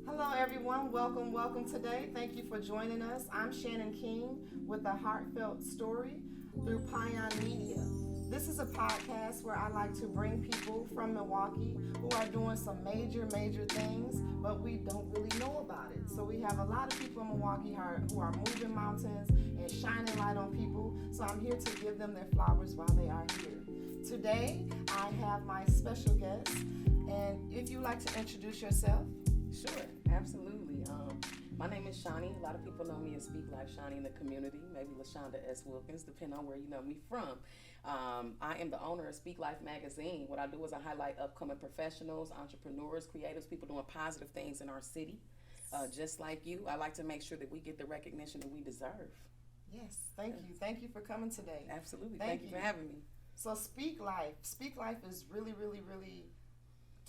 Hello, everyone. Welcome today. Thank you for joining us. I'm Shannon King with A Heartfelt Story through P.Y.O.N Media. This is a podcast where I like to bring people from Milwaukee who are doing some major things, but we don't really know about it. So we have a lot of people in Milwaukee who are moving mountains and shining light on people. So I'm here to give them their flowers while they are here. Today, I have my special guest, and if you'd like to introduce yourself. Sure, absolutely. My name is Shawnee. A lot of people know me as SpeakLife Shawnee in the community, maybe LaShawnda S. Wilkins, depending on where you know me from. I am the owner of SpeakLife Magazine. What I do is I highlight upcoming professionals, entrepreneurs, creatives, people doing positive things in our city. Just like you, I like to make sure that we get the recognition that we deserve. Yes, thank you. Thank you for coming today. Absolutely. Thank you for having me. So Speak Life. Speak Life is really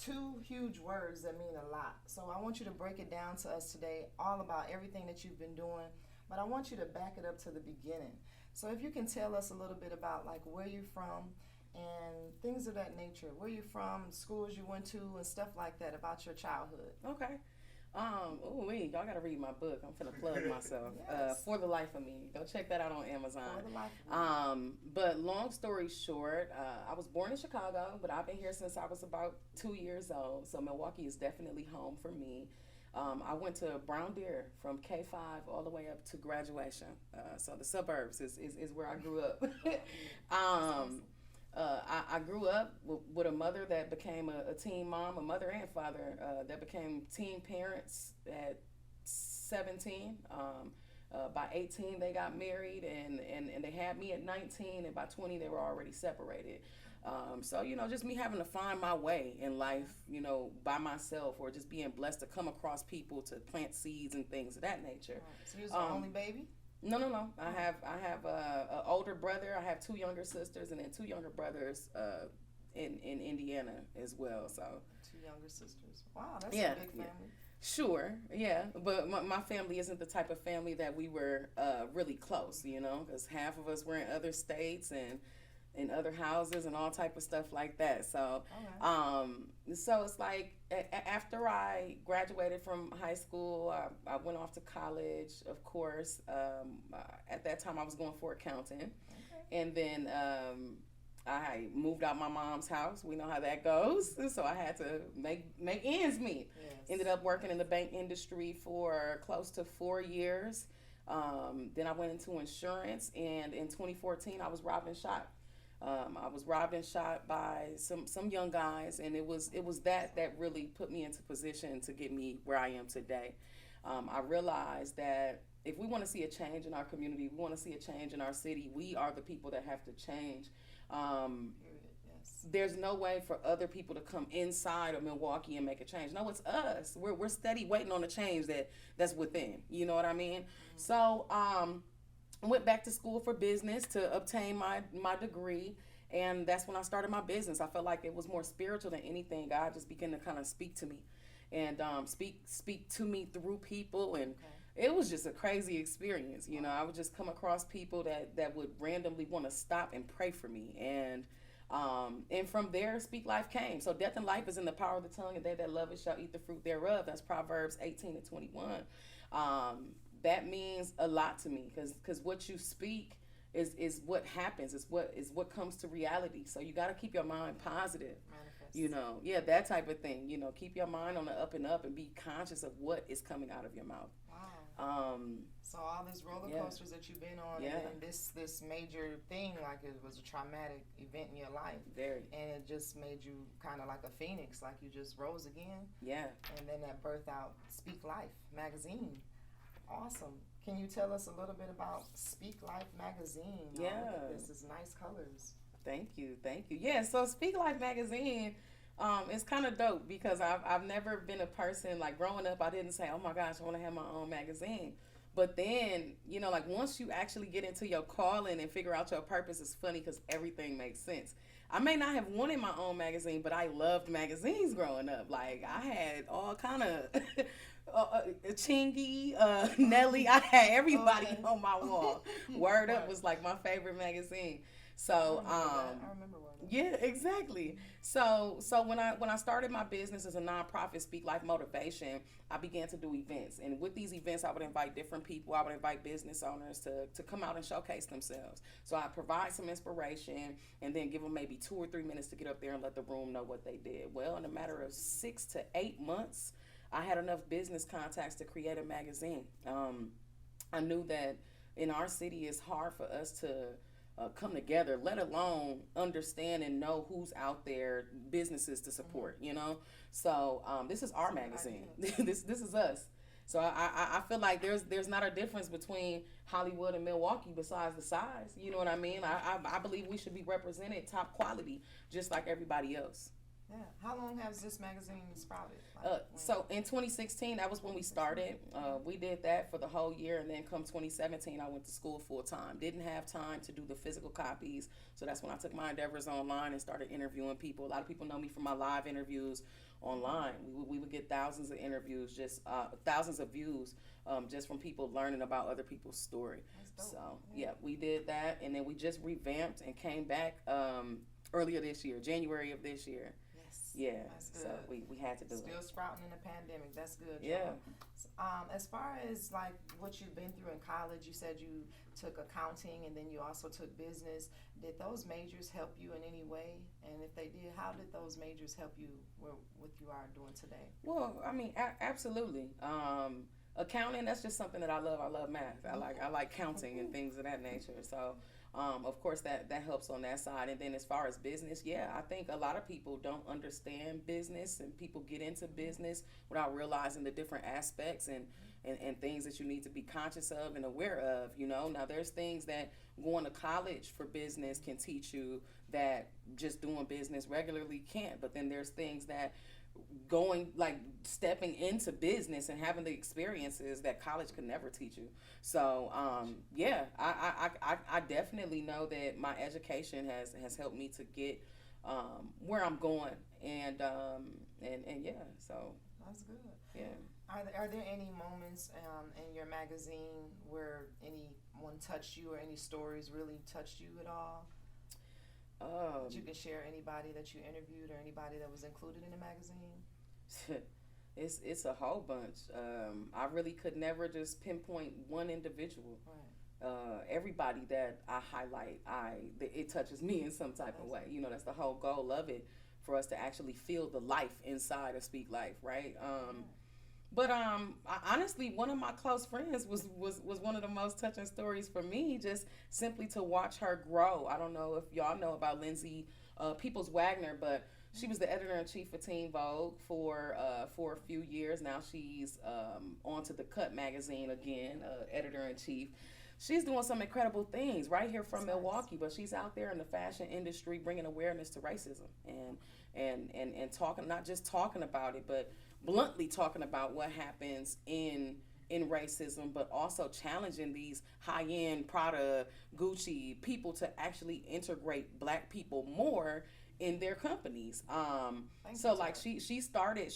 two huge words that mean a lot. So I want you to break it down to us today, all about everything that you've been doing, but I want you to back it up to the beginning. So if you can tell us a little bit about like where you're from and things of that nature, where you're from, schools you went to and stuff like that about your childhood. Okay. Y'all gotta read my book. I'm finna plug myself. Yes. For the Life of Me. Go check that out on Amazon. For the Life of Me. But long story short, I was born in Chicago, but I've been here since I was about 2 years old. So Milwaukee is definitely home for me. I went to Brown Deer from K-5 all the way up to graduation. So the suburbs is where I grew up. I grew up with a mother that became a teen mom, a mother and father that became teen parents at 17. By 18, they got married, and they had me at 19, and by 20, they were already separated. So, just me having to find my way in life, by myself, or just being blessed to come across people to plant seeds and things of that nature. Right. So you was the only baby? No. I have an older brother. I have 2 younger sisters, and then 2 younger brothers in Indiana as well. So 2 younger sisters. Wow, that's a big family. Yeah. Sure, yeah, but my family isn't the type of family that we were really close, because half of us were in other states and in other houses and all type of stuff like that. So, so it's like after I graduated from high school, I went off to college. Of course, at that time I was going for accounting, and then I moved out my mom's house. We know how that goes, so I had to make ends meet. Yes. Ended up working in the bank industry for close to 4 years. Then I went into insurance, and in 2014 I was robbed and shot. I was robbed and shot by some young guys, and it was that really put me into position to get me where I am today. I realized that if we want to see a change in our community, we want to see a change in our city, we are the people that have to change. There's no way for other people to come inside of Milwaukee and make a change. No, it's us. We're steady waiting on the change that's within. You know what I mean? Mm-hmm. So went back to school for business to obtain my degree, and that's when I started my business. I felt like it was more spiritual than anything. God just began to kind of speak to me and speak to me through people, and it was just a crazy experience. I would just come across people that would randomly want to stop and pray for me, and from there, Speak Life came. So death and life is in the power of the tongue, and they that love it shall eat the fruit thereof. That's Proverbs 18:21. That means a lot to me, because what you speak is what happens, is what comes to reality. So you got to keep your mind positive. Manifest. That type of thing. Keep your mind on the up and up, and be conscious of what is coming out of your mouth. Wow. So all these roller coasters that you've been on, and this major thing, like it was a traumatic event in your life. Very. And it just made you kind of like a phoenix, like you just rose again. Yeah. And then that birthed out Speak Life Magazine. Awesome. Can you tell us a little bit about Speak Life Magazine? Yeah. Look at this is nice colors. Thank you. Yeah, so Speak Life Magazine is kind of dope, because I've never been a person, like growing up, I didn't say, oh my gosh, I want to have my own magazine. But then, like once you actually get into your calling and figure out your purpose, it's funny because everything makes sense. I may not have wanted my own magazine, but I loved magazines growing up. Like I had all kind of Chingy, Nelly. I had everybody on my wall. Word Up was like my favorite magazine. So I remember Word Up. Yeah, exactly. So when I started my business as a nonprofit, Speak Life Motivation, I began to do events, and with these events, I would invite different people. I would invite business owners to come out and showcase themselves. So I provide some inspiration, and then give them maybe 2 or 3 minutes to get up there and let the room know what they did. Well, in a matter of 6 to 8 months, I had enough business contacts to create a magazine. I knew that in our city, it's hard for us to come together, let alone understand and know who's out there, businesses to support, you know? So this is our magazine. this is us. So I feel like there's not a difference between Hollywood and Milwaukee besides the size. You know what I mean? I believe we should be represented top quality, just like everybody else. Yeah. How long has this magazine sprouted? So in 2016, that was when we started. We did that for the whole year, and then come 2017, I went to school full time. Didn't have time to do the physical copies, so that's when I took my endeavors online and started interviewing people. A lot of people know me from my live interviews online. We would get thousands of interviews, just thousands of views, just from people learning about other people's story. So yeah, we did that, and then we just revamped and came back earlier this year, January of this year. Yeah, so we had to do Still sprouting in the pandemic. That's good. Yeah. As far as like what you've been through in college, you said you took accounting and then you also took business. Did those majors help you in any way? And if they did, how did those majors help you with what you are doing today? Well, I mean, absolutely. Accounting, that's just something that I love. I love math. I like counting and things of that nature. So of course that helps on that side. And then as far as business, yeah, I think a lot of people don't understand business, and people get into business without realizing the different aspects and things that you need to be conscious of and aware of, you know. Now there's things that going to college for business can teach you that just doing business regularly can't, but then there's things that stepping into business and having the experiences that college could never teach you. So yeah, I definitely know that my education has helped me to get where I'm going, and yeah, so that's good. Yeah. Are there any moments in your magazine where anyone touched you, or any stories really touched you at all? That you can share, anybody that you interviewed or anybody that was included in the magazine? It's a whole bunch. I really could never just pinpoint one individual. Right. Everybody that I highlight, it touches me in some type of way. You know, that's the whole goal of it, for us to actually feel the life inside of Speak Life, right? But honestly, one of my close friends was one of the most touching stories for me, just simply to watch her grow. I don't know if y'all know about Lindsay Peoples Wagner, but she was the editor-in-chief for Teen Vogue for a few years. Now she's on to the Cut magazine again, editor-in-chief. She's doing some incredible things right here from Milwaukee, but she's out there in the fashion industry bringing awareness to racism and talking, not just talking about it, but bluntly talking about what happens in racism, but also challenging these high-end Prada, Gucci people to actually integrate Black people more in their companies. So like she started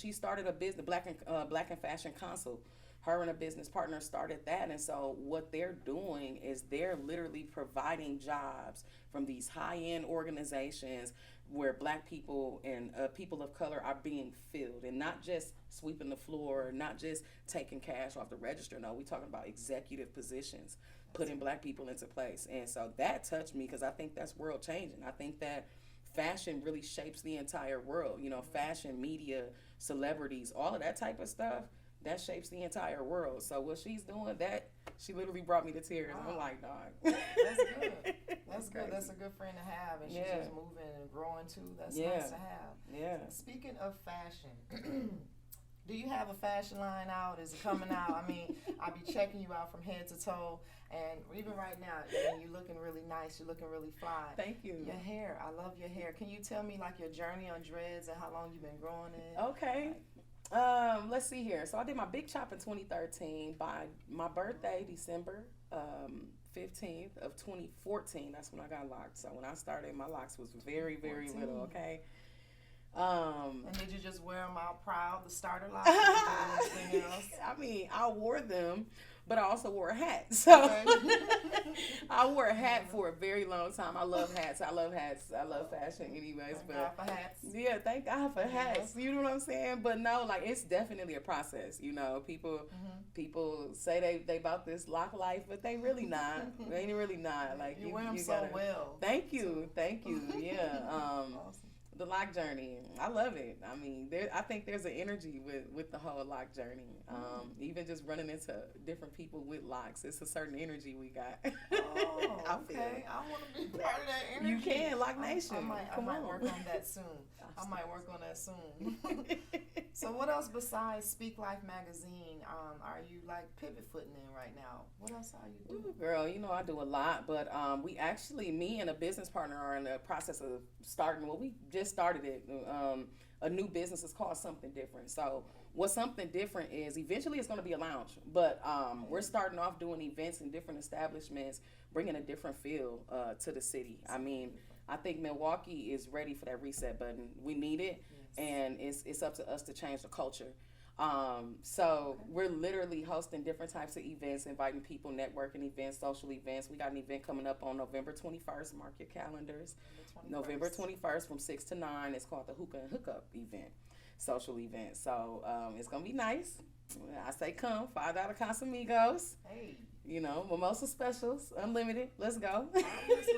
a business, Black and Fashion Council. Her and a business partner started that, and so what they're doing is they're literally providing jobs from these high-end organizations where Black people and people of color are being filled, and not just sweeping the floor, not just taking cash off the register. No, we're talking about executive positions, putting Black people into place. And so that touched me, because I think that's world changing. I think that fashion really shapes the entire world. You know, fashion, media, celebrities, all of that type of stuff, that shapes the entire world. So what she's doing, that she literally brought me to tears. Wow. I'm like, dog. That's good. That's good. That's a good friend to have, and she's just moving and growing too. That's nice to have. Yeah. Speaking of fashion, do you have a fashion line out? Is it coming out? I mean, I'll be checking you out from head to toe, and even right now, you're looking really nice. You're looking really fly. Thank you. Your hair, I love your hair. Can you tell me like your journey on dreads and how long you've been growing it? Okay. Let's see here. So I did my big chop in 2013. By my birthday, December 15th of 2014, that's when I got locked. So when I started, my locks was very, very little, okay? And did you just wear them out proud, the starter locks? Or anything else? I mean, I wore them, but I also wore a hat. So Okay. I wore a hat for a very long time. I love hats. I love fashion anyways. Thank But God for hats. yeah, thank God for hats. You know what I'm saying? But no, like it's definitely a process. You know, people say they about this lock life, but they really not. They really not. Like you wear them so gotta, well. Thank you. Yeah. Awesome. The lock journey, I love it. I mean, I think there's an energy with the whole lock journey. Even just running into different people with locks, it's a certain energy we got. Oh, okay. I want to be part of that energy. You can, Lock Nation. I might work on that soon. I might work on that soon. So what else besides SpeakLife Magazine are you like pivot footing in right now? What else are you doing? Ooh, girl, you know I do a lot, but we actually, me and a business partner are in the process of starting, well, we just started it, a new business. Is called Something Different. So what Something Different is, eventually it's going to be a lounge, but we're starting off doing events in different establishments, bringing a different feel to the city. I mean, I think Milwaukee is ready for that reset button. We need it, and it's up to us to change the culture. So we're literally hosting different types of events, inviting people, networking events, social events. We got an event coming up on November 21st. Mark your calendars. November 21st from 6 to 9. It's called the Hookah and Hookup event, social event. So it's going to be nice. I say come, $5 Casamigos. Hey. You know, mimosa specials, unlimited. Let's go.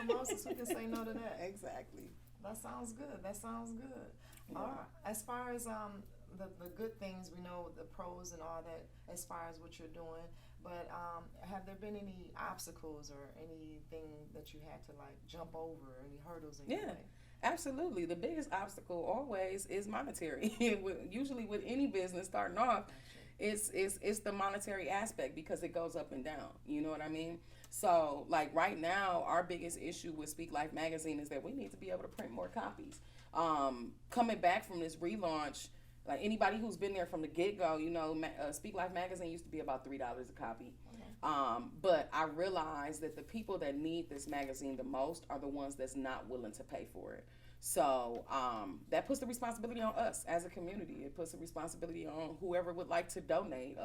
Mimosas, who can say no to that? Exactly. That sounds good. Yeah. All right. As far as the good things, we know the pros and all that as far as what you're doing, but have there been any obstacles or anything that you had to like jump over, any hurdles in your way? Absolutely. The biggest obstacle always is monetary. Usually with any business starting off, it's the monetary aspect because it goes up and down. You know what I mean? So like right now, our biggest issue with SpeakLife Magazine is that we need to be able to print more copies. Coming back from this relaunch, like anybody who's been there from the get-go, you know, SpeakLife Magazine used to be about $3 a copy. But I realized that the people that need this magazine the most are the ones that's not willing to pay for it. So that puts the responsibility on us as a community. It puts the responsibility on whoever would like to donate,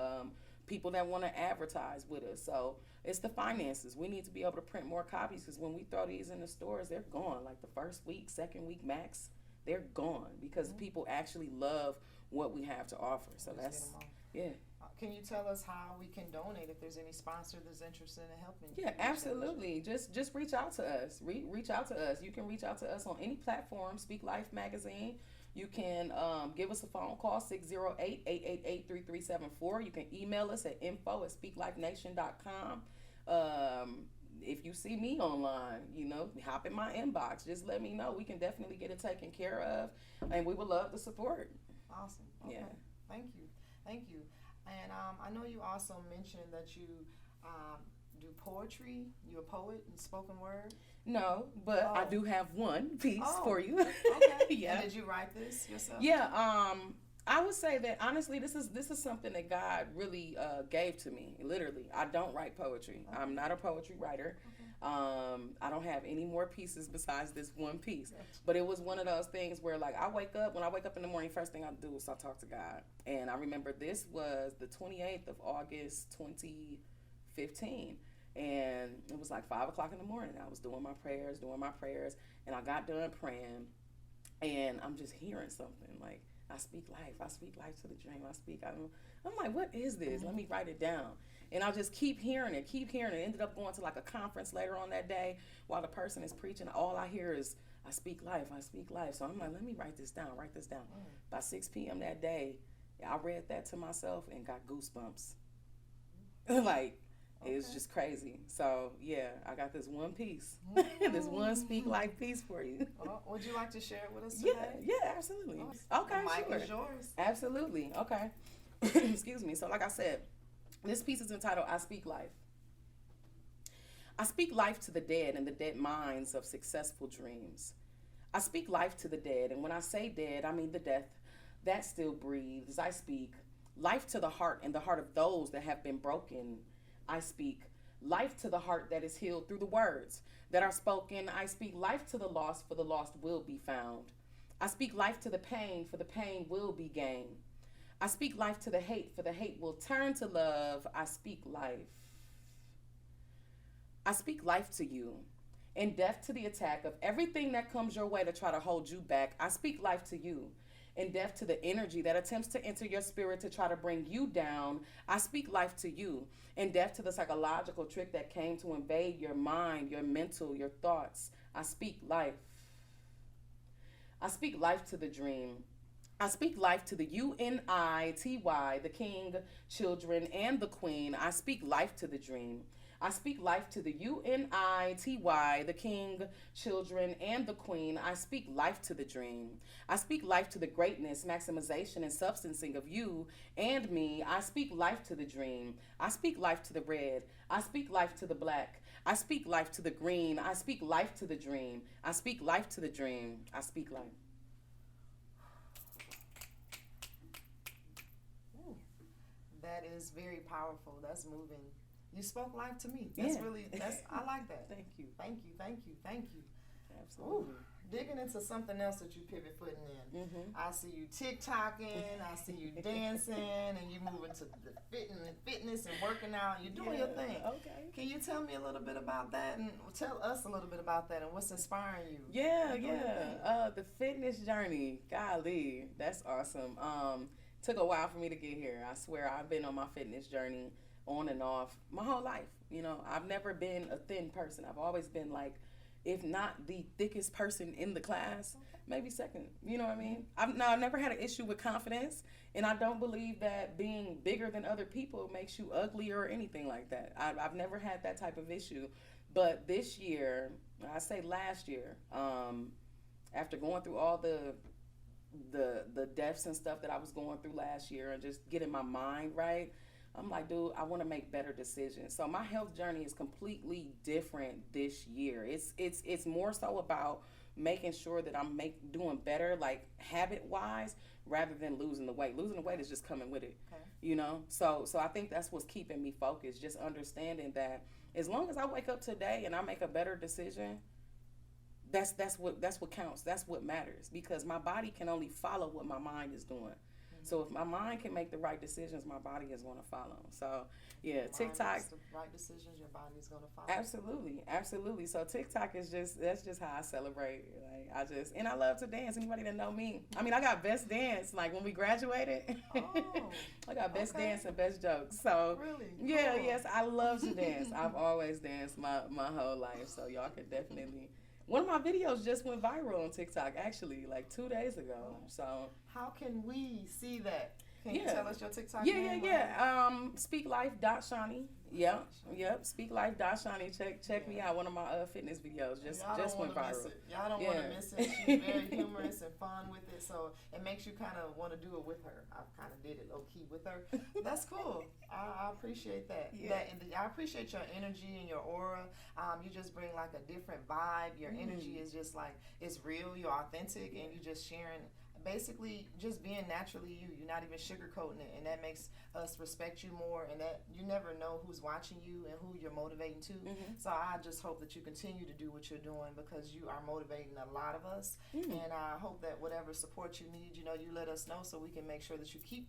people that want to advertise with us. So it's the finances. We need to be able to print more copies because when we throw these in the stores, they're gone. Like the first week, second week max, they're gone because people actually love what we have to offer. So Can you tell us how we can donate if there's any sponsor that's interested in helping? Yeah, absolutely. Just reach out to us. Reach out to us. You can reach out to us on any platform, SpeakLife Magazine. You can give us a phone call, 608-888-3374. You can email us at info@speaklifenation.com. If you see me online, you know, hop in my inbox. Just let me know. We can definitely get it taken care of, and we would love the support. Awesome. Okay. Yeah. Thank you. And I know you also mentioned that you do poetry. You're a poet and spoken word. No, but I do have one piece for you. Okay. Yeah. And did you write this yourself? Yeah. I would say that honestly, this is something that God really gave to me. Literally, I don't write poetry. Okay. I'm not a poetry writer. Okay. I don't have any more pieces besides this one piece. But it was one of those things where, like, when I wake up in the morning, first thing I do is I talk to God. And I remember this was the 28th of August, 2015. And it was like 5 o'clock in the morning. I was doing my prayers, and I got done praying, and I'm just hearing something like, I speak life to the dream. I'm like, what is this? Let me write it down. And I'll just keep hearing it. Ended up going to like a conference later on that day while the person is preaching. All I hear is, I speak life. So I'm like, let me write this down. By 6 p.m. that day, I read that to myself and got goosebumps. Like, it was just crazy. So, yeah, I got this one piece, this one Speak Life piece for you. Well, would you like to share it with us today? Yeah, absolutely. Okay, the mic is yours. Absolutely. Okay. Excuse me. So, like I said, this piece is entitled, I Speak Life. I speak life to the dead and the dead minds of successful dreams. I speak life to the dead, and when I say dead, I mean the death that still breathes. I speak life to the heart and the heart of those that have been broken. I speak life to the heart that is healed through the words that are spoken. I speak life to the lost, for the lost will be found. I speak life to the pain, for the pain will be gained. I speak life to the hate, for the hate will turn to love. I speak life. I speak life to you, and death to the attack of everything that comes your way to try to hold you back. I speak life to you, and death to the energy that attempts to enter your spirit to try to bring you down. I speak life to you, and death to the psychological trick that came to invade your mind, your mental, your thoughts. I speak life. I speak life to the dream. I speak life to the UNITY, the king, children, and the queen. I speak life to the dream. I speak life to the UNITY, the king, children, and the queen. I speak life to the dream. I speak life to the greatness, maximization, and substancing of you and me. I speak life to the dream. I speak life to the red. I speak life to the black. I speak life to the green. I speak life to the dream. I speak life to the dream. I speak life. Ooh, that is very powerful. That's moving. You spoke life to me. That's really, I like that. Thank you. Thank you, thank you, thank you. Absolutely. Ooh, digging into something else that you pivot footing in. Mm-hmm. I see you TikToking, I see you dancing, and you moving to the fitness and working out. You're doing your thing. Okay. Can you tell me a little bit about that, and tell us a little bit about that, and what's inspiring you? Yeah. The fitness journey. Golly, that's awesome. Took a while for me to get here. I swear I've been on my fitness journey on and off my whole life. You know, I've never been a thin person. I've always been like, if not the thickest person in the class, maybe second. You know what I mean? I've never had an issue with confidence, and I don't believe that being bigger than other people makes you ugly or anything like that. I've never had that type of issue. But this year, I say last year, after going through all the deaths and stuff that I was going through last year and just getting my mind right, I'm like, dude, I want to make better decisions. So my health journey is completely different this year. It's more so about making sure that I'm doing better, like habit-wise, rather than losing the weight. Losing the weight is just coming with it, you know? So I think that's what's keeping me focused, just understanding that as long as I wake up today and I make a better decision, that's what counts. That's what matters, because my body can only follow what my mind is doing. So if my mind can make the right decisions, my body is going to follow. So yeah, TikTok. The right decisions, your body is going to follow. Absolutely. So TikTok is that's just how I celebrate. Like and I love to dance. Anybody that know me, I mean, I got best dance. Like when we graduated, I got best dance and best jokes. So really, yeah, cool. yes, I love to dance. I've always danced my whole life. So y'all could definitely. One of my videos just went viral on TikTok, actually, like 2 days ago. So how can we see that? Can you tell us your TikTok name? SpeakLife.Shawnee. Yep. SpeakLife.Shawnee. Check me out. One of my fitness videos just went viral. Y'all don't want to miss it. She's very humorous and fun with it, so it makes you kind of want to do it with her. I kind of did it low key with her. That's cool. I appreciate that. Yeah. I appreciate your energy and your aura. You just bring like a different vibe. Your energy is just like, it's real. You're authentic, and you're just sharing. Basically, just being naturally you. You're not even sugarcoating it, and that makes us respect you more. And that you never know who's watching you and who you're motivating to. So I just hope that you continue to do what you're doing, because you are motivating a lot of us. And I hope that whatever support you need, you let us know so we can make sure that you keep,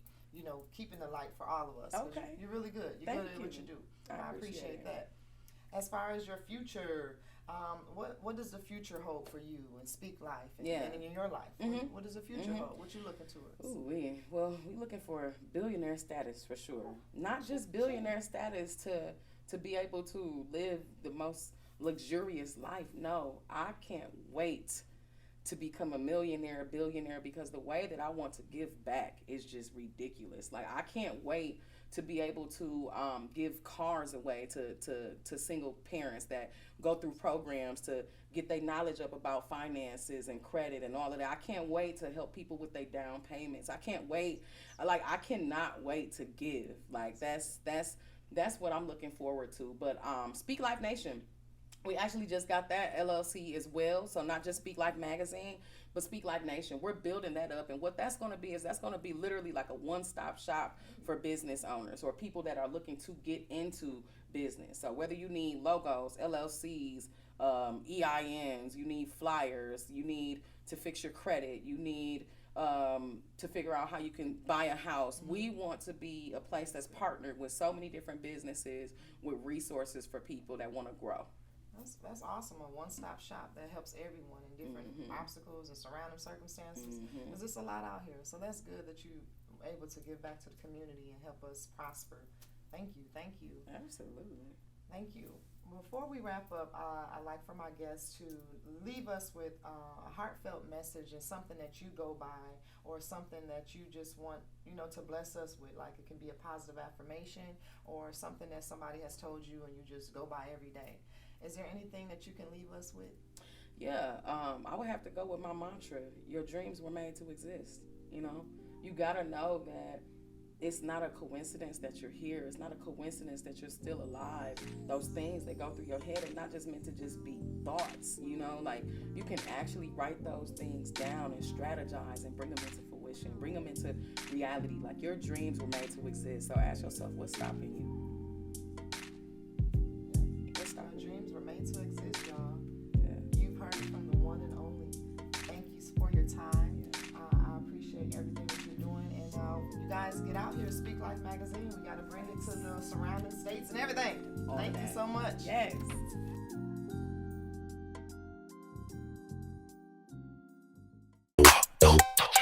keeping the light for all of us. Okay. You're really good. You're good at what you do. I appreciate that. As far as your future, what does the future hold for you in Speak Life and in your life? What does the future hold? What you looking towards? We're looking for billionaire status for sure. Not just billionaire status to be able to live the most luxurious life. No, I can't wait to become a millionaire, billionaire, because the way that I want to give back is just ridiculous. Like, I can't wait to be able to give cars away to single parents that go through programs to get their knowledge up about finances and credit and all of that. I can't wait to help people with their down payments. I can't wait. I cannot wait to give. Like, that's what I'm looking forward to. But Speak Life Nation, we actually just got that LLC as well. So not just SpeakLife Magazine, but SpeakLife Nation. We're building that up. And what that's going to be is that's going to be literally like a one-stop shop for business owners or people that are looking to get into business. So whether you need logos, LLCs, EINs, you need flyers, you need to fix your credit. You need to figure out how you can buy a house. We want to be a place that's partnered with so many different businesses with resources for people that want to grow. That's awesome. A one-stop shop that helps everyone in different obstacles and surrounding circumstances. Because there's a lot out here. So that's good that you're able to give back to the community and help us prosper. Thank you. Thank you. Absolutely. Thank you. Before we wrap up, I'd like for my guests to leave us with a heartfelt message and something that you go by, or something that you just want, to bless us with. Like, it can be a positive affirmation or something that somebody has told you and you just go by every day. Is there anything that you can leave us with? Yeah, I would have to go with my mantra. Your dreams were made to exist. You gotta know that it's not a coincidence that you're here. It's not a coincidence that you're still alive. Those things that go through your head are not just meant to just be thoughts, like you can actually write those things down and strategize and bring them into fruition, bring them into reality. Like, your dreams were made to exist. So ask yourself, what's stopping you? Our dreams were made to exist, y'all. Yeah. You've heard from the one and only. Thank you for your time. I appreciate everything that you're doing. And you guys get out here, SpeakLife Magazine. We got to bring it to the surrounding states and everything. Thank you so much. Yes.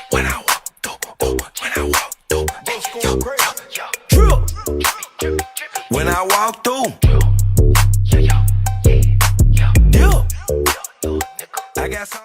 When I walk through, when I walk through.